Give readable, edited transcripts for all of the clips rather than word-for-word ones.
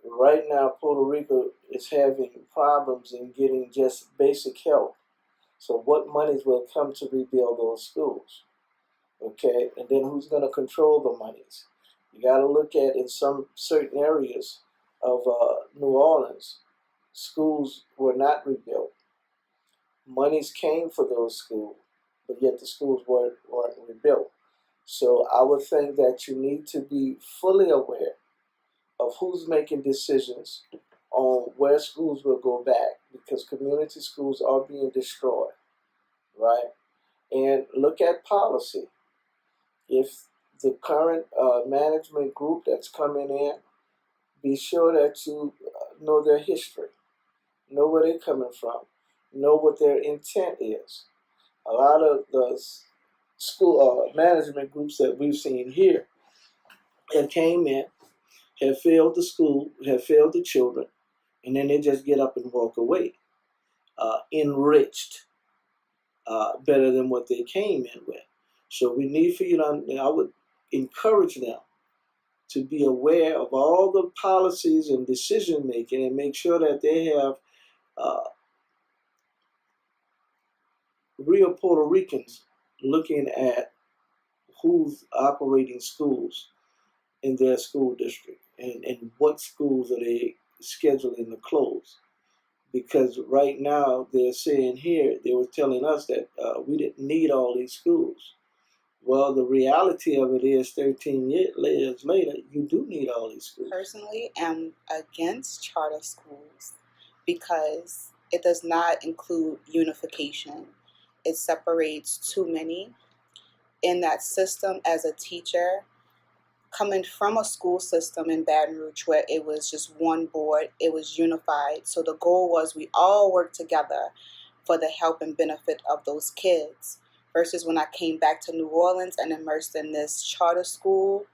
Right now, Puerto Rico is having problems in getting just basic help. So what monies will come to rebuild those schools? Okay, and then who's going to control the monies? You got to look at in some certain areas of New Orleans, schools were not rebuilt. Monies came for those schools, but yet the schools weren't rebuilt. So I would think that you need to be fully aware of who's making decisions on where schools will go back, because community schools are being destroyed, right? And look at policy. If the current management group that's coming in, be sure that you know their history, know where they're coming from, know what their intent is. A lot of the school management groups that we've seen here have came in, have failed the school, have failed the children, and then they just get up and walk away, enriched, better than what they came in with. So we need for you to, I would encourage them to be aware of all the policies and decision making and make sure that they have real Puerto Ricans looking at who's operating schools in their school district, and what schools are they scheduling to close. Because right now they're saying here, they were telling us that we didn't need all these schools. Well, the reality of it is 13 years later, you do need all these schools. Personally, am against charter schools because it does not include unification. It separates too many. In that system, as a teacher, coming from a school system in Baton Rouge where it was just one board, it was unified. So the goal was we all work together for the help and benefit of those kids. Versus when I came back to New Orleans and immersed in this charter school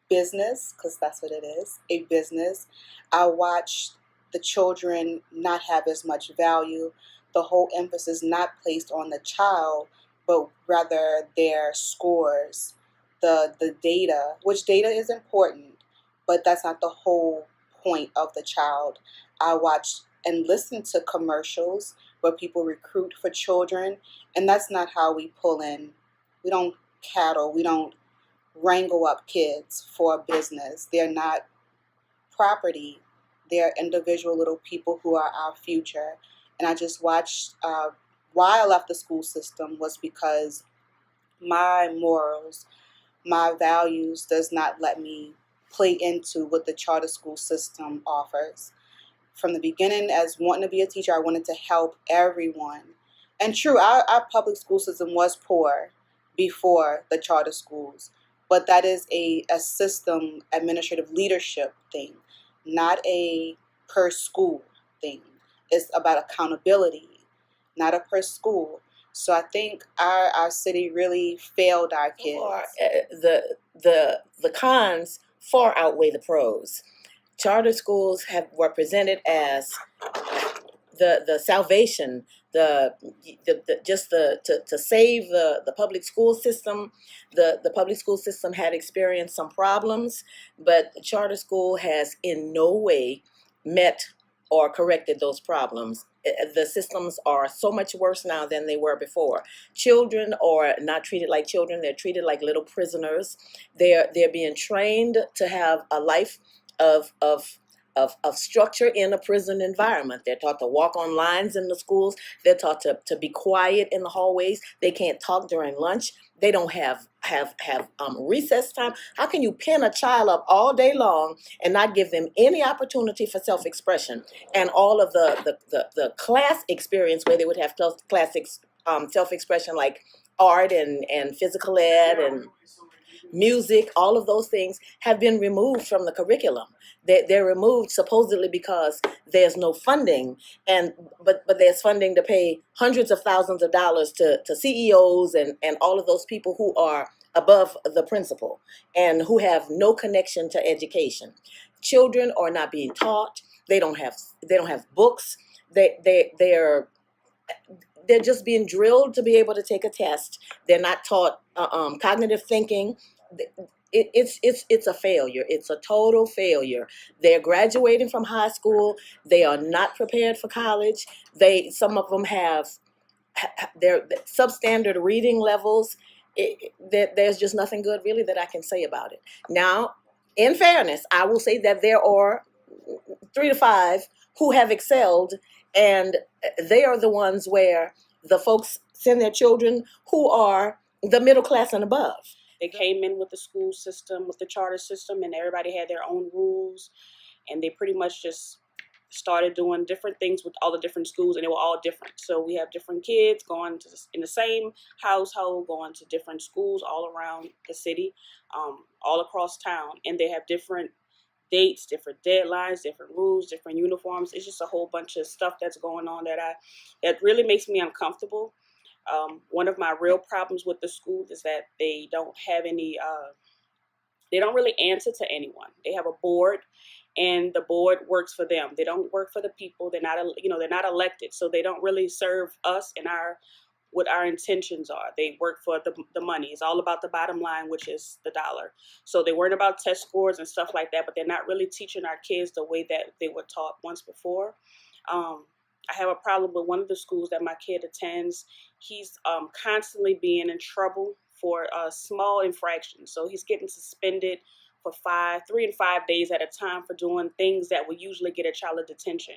business, because that's what it is, a business, I watched the children not have as much value. The whole emphasis not placed on the child, but rather their scores, the data, which data is important, but that's not the whole point of the child. I watched and listened to commercials where people recruit for children, and that's not how we pull in. We don't cattle, we don't wrangle up kids for a business. They're not property. They're individual little people who are our future. And I just watched, why I left the school system was because my morals, my values does not let me play into what the charter school system offers. From the beginning, as wanting to be a teacher, I wanted to help everyone. And true, our public school system was poor before the charter schools, but that is a system administrative leadership thing, not a per school thing. It's about accountability, not a per school. So I think our city really failed our kids. The cons far outweigh the pros. Charter schools were presented as the salvation, to save the public school system. The public school system had experienced some problems, but the charter school has in no way met or corrected those problems. The systems are so much worse now than they were before. Children are not treated like children. They're treated like little prisoners. They're being trained to have a life of structure in a prison environment. They're taught to walk on lines in the schools. They're taught to be quiet in the hallways. They can't talk during lunch. They don't have recess time. How can you pin a child up all day long and not give them any opportunity for self-expression? And all of the class experience where they would have classic self-expression like art and physical ed and music, all of those things have been removed from the curriculum. They're removed supposedly because there's no funding, but there's funding to pay hundreds of thousands of dollars to CEOs and all of those people who are above the principal and who have no connection to education. Children are not being taught. They don't have books. They're just being drilled to be able to take a test. They're not taught cognitive thinking. It's a failure. It's a total failure. They're graduating from high school. They are not prepared for college. Some of them have their substandard reading levels. There's just nothing good really that I can say about it. Now, in fairness, I will say that there are 3 to 5 who have excelled, and they are the ones where the folks send their children who are the middle class and above. They came in with the school system, with the charter system, and everybody had their own rules, and they pretty much just started doing different things with all the different schools, and they were all different. So we have different kids going to in the same household, going to different schools all around the city, all across town, and they have different dates, different deadlines, different rules, different uniforms. It's just a whole bunch of stuff that's going on that really makes me uncomfortable. One of my real problems with the school is that they don't have any, they don't really answer to anyone. They have a board, and the board works for them. They don't work for the people. They're not, they're not elected, so they don't really serve us and what our intentions are. They work for the money. It's all about the bottom line, which is the dollar. So they weren't about test scores and stuff like that, but they're not really teaching our kids the way that they were taught once before. I have a problem with one of the schools that my kid attends. He's constantly being in trouble for small infractions. So he's getting suspended for 3 and 5 days at a time for doing things that would usually get a child a detention.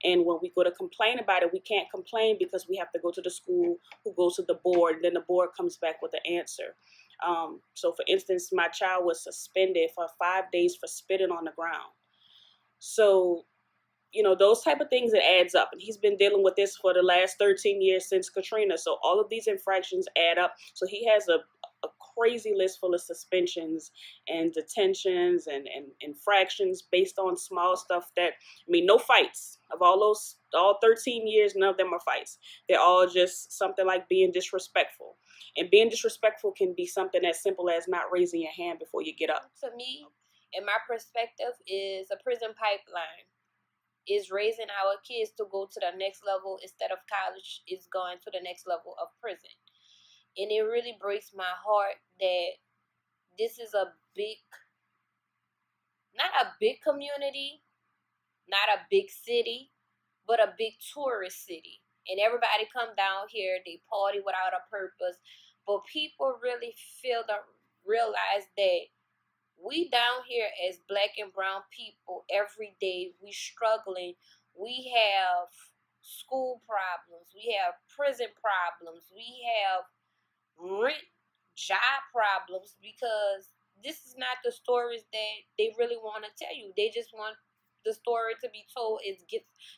And when we go to complain about it, we can't complain because we have to go to the school, who goes to the board, and then the board comes back with the answer. So for instance, my child was suspended for 5 days for spitting on the ground. So, those type of things, it adds up. And he's been dealing with this for the last 13 years since Katrina. So all of these infractions add up. So he has a crazy list full of suspensions and detentions and infractions based on small stuff no fights. Of all 13 years, none of them are fights. They're all just something like being disrespectful. And being disrespectful can be something as simple as not raising your hand before you get up. To me, in my perspective, is a prison pipeline. Is raising our kids to go to the next level instead of college, is going to the next level of prison. And it really breaks my heart that this is not a big community, not a big city, but a big tourist city. And everybody come down here, they party without a purpose. But people really realize that we down here as Black and brown people, every day we struggling. We have school problems. We have prison problems. We have rent, job problems, because this is not the stories that they really want to tell you. They just want the story to be told is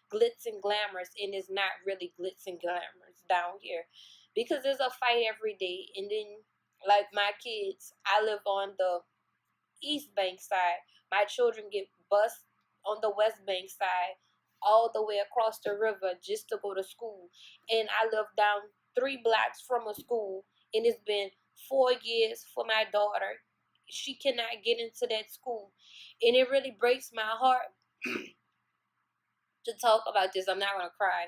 glitz and glamorous, and it's not really glitz and glamorous down here, because there's a fight every day. And then, like my kids, I live on the East Bank side. My children get bused on the West Bank side all the way across the river just to go to school. And I live down 3 blocks from a school, and it's been 4 years for my daughter. She cannot get into that school. And it really breaks my heart to talk about this. I'm not going to cry.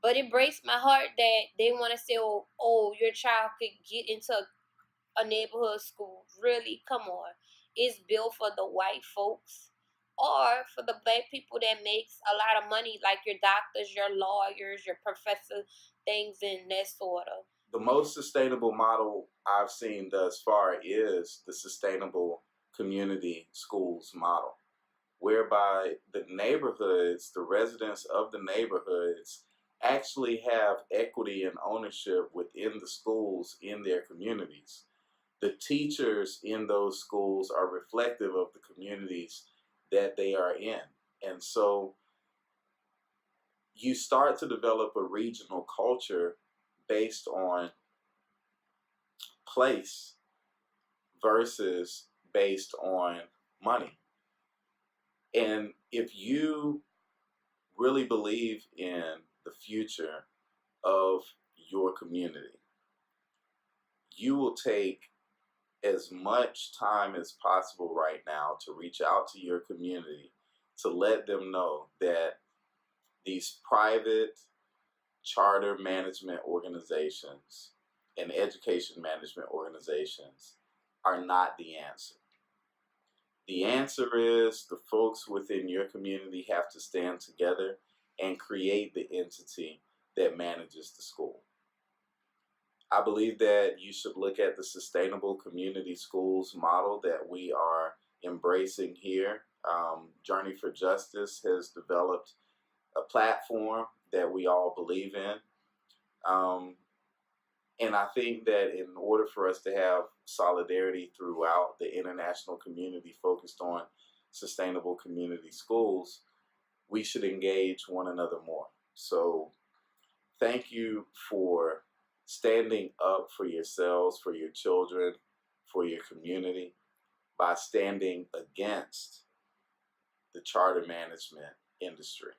But it breaks my heart that they want to say, oh, your child could get into a neighborhood school. Really? Come on. It's built for the white folks or for the Black people that makes a lot of money, like your doctors, your lawyers, your professors, things in that sort of. The most sustainable model I've seen thus far is the sustainable community schools model, whereby the neighborhoods, the residents of the neighborhoods, actually have equity and ownership within the schools in their communities. The teachers in those schools are reflective of the communities that they are in. And so you start to develop a regional culture based on place versus based on money. And if you really believe in the future of your community, you will take as much time as possible right now to reach out to your community to let them know that these private charter management organizations and education management organizations are not the answer. The answer is the folks within your community have to stand together and create the entity that manages the school. I believe that you should look at the sustainable community schools model that we are embracing here. Journey for Justice has developed a platform that we all believe in. And I think that in order for us to have solidarity throughout the international community focused on sustainable community schools, we should engage one another more. So thank you for standing up for yourselves, for your children, for your community, by standing against the charter management industry.